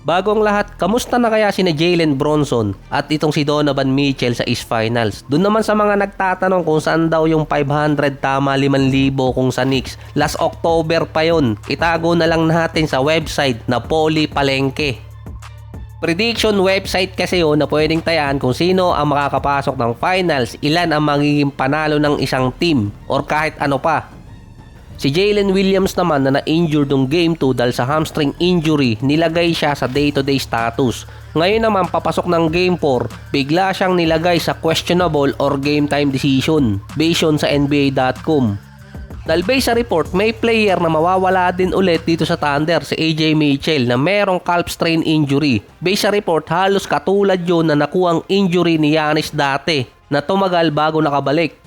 Bagong lahat, kamusta na kaya sina Jalen Bronson at itong si Donovan Mitchell sa East Finals? Doon naman sa mga nagtatanong kung saan daw yung 500 tama 5,000 kung sa Knicks. Last October pa yon. Itago na lang natin sa website na Poly Palengke. Prediction website kasi yun na pwedeng tayaan kung sino ang makakapasok ng finals, ilan ang magiging panalo ng isang team, or kahit ano pa. Si Jalen Williams naman na na-injured ng Game 2 dahil sa hamstring injury, nilagay siya sa day-to-day status. Ngayon naman papasok ng Game 4, bigla siyang nilagay sa questionable or game time decision based on sa NBA.com. Dahil based sa report, may player na mawawala din ulit dito sa Thunder, si AJ Mitchell na merong calf strain injury. Based sa report, halos katulad yun na nakuhang injury ni Giannis dati na tumagal bago nakabalik.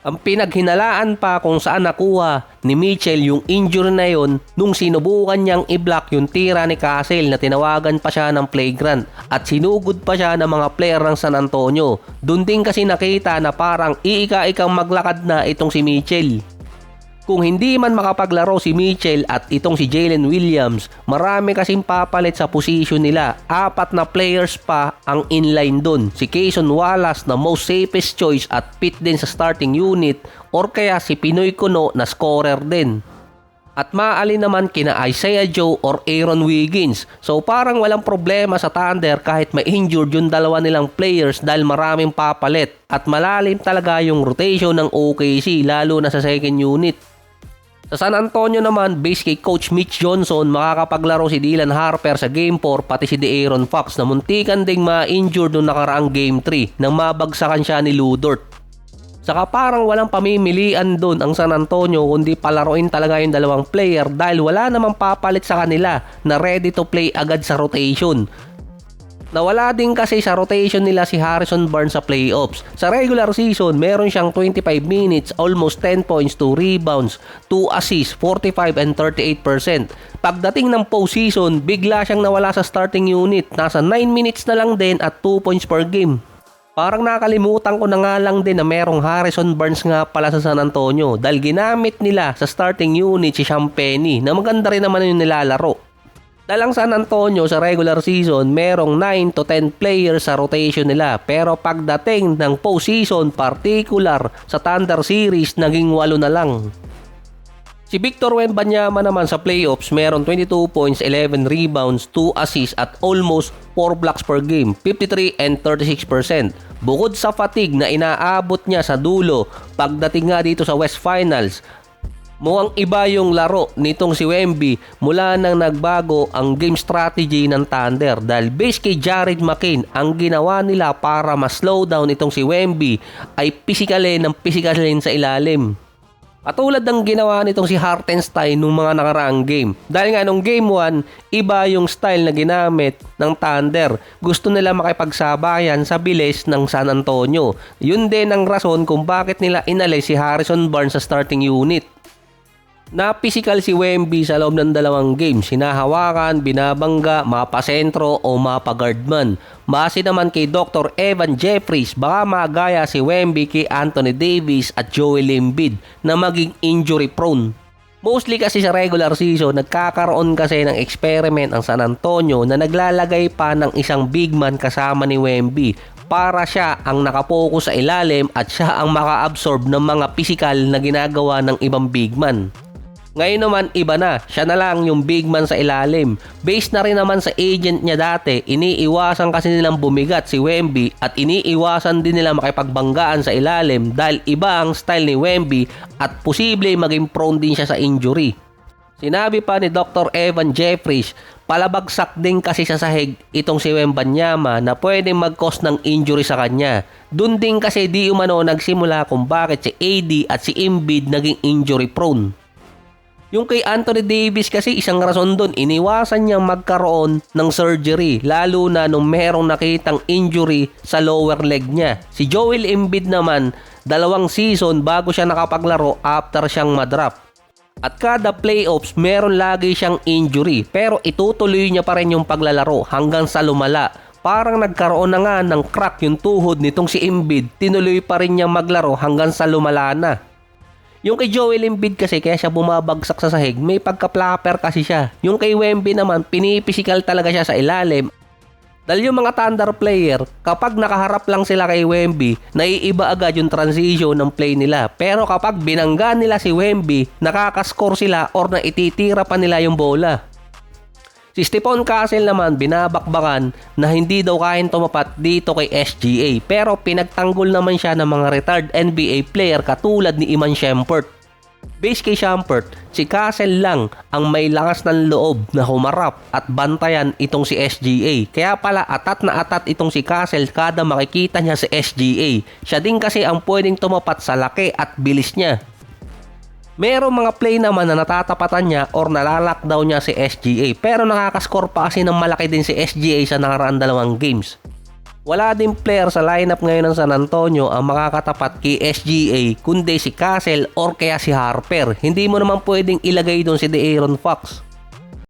Ang pinaghinalaan pa kung saan nakuha ni Mitchell yung injury na yon nung sinubukan niyang i-block yung tira ni Castle na tinawagan pa siya ng flagrant at sinugod pa siya ng mga player ng San Antonio. Doon din kasi nakita na parang iika-ikang maglakad na itong si Mitchell. Kung hindi man makapaglaro si Mitchell at itong si Jalen Williams, marami kasing papalit sa posisyon nila. 4 na players pa ang inline dun. Si Cason Wallace na most safest choice at fit din sa starting unit, or kaya si Pinoy Kuno na scorer din. At maaalin naman kina Isaiah Joe or Aaron Wiggins. So parang walang problema sa Thunder kahit ma-injured yung dalawa nilang players dahil maraming papalit. At malalim talaga yung rotation ng OKC lalo na sa second unit. Sa San Antonio naman, base kay Coach Mitch Johnson, makakapaglaro si Dylan Harper sa Game 4 pati si De'Aaron Fox na muntikan ding ma-injured noong nakaraang Game 3 nang mabagsakan siya ni Lu Dort. Saka parang walang pamimilian doon ang San Antonio kundi palaruin talaga yung dalawang player dahil wala namang papalit sa kanila na ready to play agad sa rotation. Nawala din kasi sa rotation nila si Harrison Barnes sa playoffs. Sa regular season, meron siyang 25 minutes, almost 10 points, 2 rebounds, 2 assists, 45 and 38%. Pagdating ng postseason, bigla siyang nawala sa starting unit. Nasa 9 minutes na lang din at 2 points per game. Parang nakalimutan ko na nga lang din na merong Harrison Barnes nga pala sa San Antonio dahil ginamit nila sa starting unit si Champagnie na maganda rin naman yung nilalaro. Dalang San Antonio sa regular season, merong 9 to 10 players sa rotation nila. Pero pagdating ng postseason, particular sa Thunder series, naging 8 na lang. Si Victor Wembanyama naman sa playoffs, meron 22 points, 11 rebounds, 2 assists at almost 4 blocks per game, 53 and 36%. Bukod sa fatigue na inaabot niya sa dulo, pagdating nga dito sa West Finals, mukhang iba yung laro nitong si Wemby mula nang nagbago ang game strategy ng Thunder dahil base kay Jared McCain, ang ginawa nila para ma-slow down itong si Wemby ay pisikalin sa ilalim. Katulad ng ginawa nitong si Hartenstein nung mga nakaraang game. Dahil nga nung game 1, iba yung style na ginamit ng Thunder. Gusto nila makipagsabayan sa bilis ng San Antonio. Yun din ang rason kung bakit nila inalis si Harrison Barnes sa starting unit. Na-physical si Wemby sa loob ng 2 games. Hinahawakan, binabangga, mapasentro o mapaguardman. Base naman kay Dr. Evan Jeffries, baka magaya si Wemby kay Anthony Davis at Joel Embiid na maging injury prone. Mostly kasi sa regular season, nagkakaroon kasi ng experiment ang San Antonio na naglalagay pa ng isang big man kasama ni Wemby para siya ang nakapokus sa ilalim at siya ang maka-absorb ng mga physical na ginagawa ng ibang big man. Ngayon naman iba na, siya na lang yung big man sa ilalim. Based na rin naman sa agent niya dati, iniiwasan kasi nilang bumigat si Wemby at iniiwasan din nila makipagbanggaan sa ilalim dahil iba ang style ni Wemby at posible maging prone din siya sa injury. Sinabi pa ni Dr. Evan Jeffries, palabagsak din kasi sa sahig itong si Wembanyama na pwedeng mag-cause ng injury sa kanya. Doon din kasi di umano nagsimula kung bakit si AD at si Embiid naging injury prone. Yung kay Anthony Davis kasi isang rason doon, iniwasan niyang magkaroon ng surgery lalo na nung merong nakitang injury sa lower leg niya. Si Joel Embiid naman, 2 season bago siya nakapaglaro after siyang madraft. At kada playoffs, meron lagi siyang injury pero itutuloy niya pa rin yung paglalaro hanggang sa lumala. Parang nagkaroon na nga ng crack yung tuhod nitong si Embiid, tinuloy pa rin niyang maglaro hanggang sa lumala na. Yung kay Joel Embiid kasi kaya siya bumabagsak sa sahig, may pagka-flapper kasi siya. Yung kay Wemby naman, pinipisikal talaga siya sa ilalim. Dahil yung mga Thunder player, kapag nakaharap lang sila kay Wemby, naiiba agad yung transition ng play nila. Pero kapag binangga nila si Wemby, nakakascore sila or naititira pa nila yung bola. Si Stephon Castle naman binabakbakan na hindi daw kain tumapat dito kay SGA, pero pinagtanggol naman siya ng mga retired NBA player katulad ni Iman Shumpert. Base kay Shumpert, si Castle lang ang may lakas ng loob na humarap at bantayan itong si SGA. Kaya pala atat na atat itong si Castle kada makikita niya si SGA. Siya din kasi ang pwedeng tumapat sa laki at bilis niya. Merong mga play naman na natatapatan niya or nalalakdown niya si SGA, pero nakakascore pa kasi ng malaki din si SGA sa nakaraan 2 games. Wala din player sa lineup ngayon ng San Antonio ang makakatapat kay SGA kundi si Castle or kaya si Harper. Hindi mo naman pwedeng ilagay doon si De'Aaron Fox.